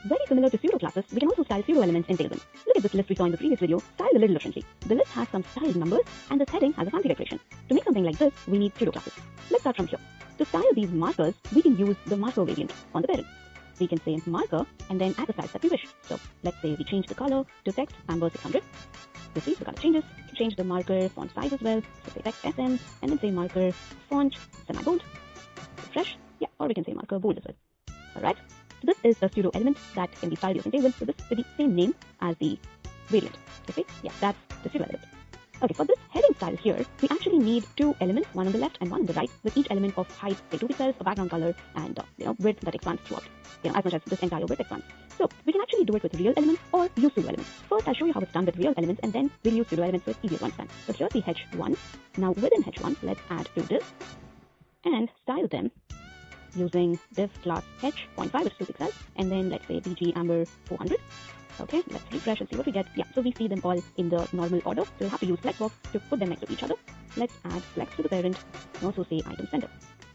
Very similar to pseudo classes, we can also style pseudo elements in Tailwind. Look at this list we saw in the previous video, styled a little differently. The list has some styled numbers and this heading has a fancy decoration. To make something like this, we need pseudo classes. Let's start from here. To style these markers, we can use the marker variant on the parent. We can say marker and then add the styles that we wish. So let's say we change the color to text amber 600. You see the color changes. Change the marker font size as well. So say text SM and then say marker font semi-bold. Refresh. Yeah, or we can say marker bold as well. Alright. So this is a pseudo element that can be styled using Tailwind. So this is the same name as the variant. You see? Yeah, that's the pseudo element. Okay, for this heading style here, we actually need two elements, one on the left and one on the right, with each element of height, say 2 pixels, a background color, and width that expands throughout, as much as this entire width expands. So we can actually do it with real elements or use pseudo elements. First, I'll show you how it's done with real elements, and then we'll use pseudo elements so it's easier to understand. So here's the H1. Now within H1, let's add two divs and style them using div class h.5, which is 2 pixels, and then let's say bg amber 400. Okay, let's refresh and see what we get. Yeah, so we see them all in the normal order. So we'll have to use flex box to put them next to each other. Let's add flex to the parent and also say item center.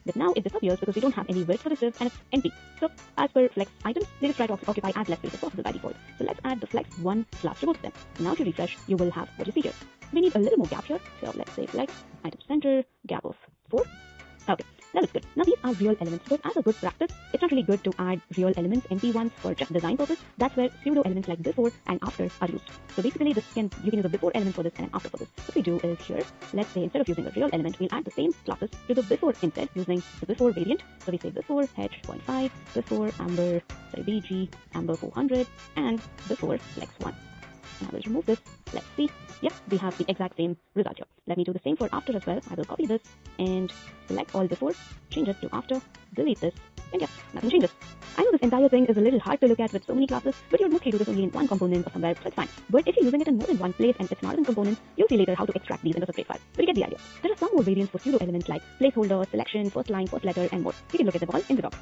But now it disappears because we don't have any width for this div and it's empty. So as per flex items, they just try to occupy as less space as possible by default. So let's add the flex 1 class to both of them. Now if you refresh, you will have what you see here. We need a little more gap here. So let's say flex item center gap of 4. Okay, that looks good. Now these are real elements, but as a good practice, it's not really good to add real elements, empty ones, for just design purpose. That's where pseudo elements like before and after are used. So basically, you can use a before element for this and an after for this. What we do is here, let's say instead of using a real element, we'll add the same classes to the before instead using the before variant. So we say before h.5, before amber, bg amber 400, and before flex 1. Now we'll remove this. Let's see. Yep, we have the exact same result here. Let me do the same for after as well. I will copy this and select all before, change it to after, delete this, and yep, nothing changes. I know this entire thing is a little hard to look at with so many classes, but you'll mostly do this only in one component or somewhere, so it's fine. But if you're using it in more than one place and it's smarter than components, you'll see later how to extract these into a separate file. But you get the idea. There are some more variants for pseudo elements like placeholder, selection, first line, first letter, and more. You can look at them all in the doc.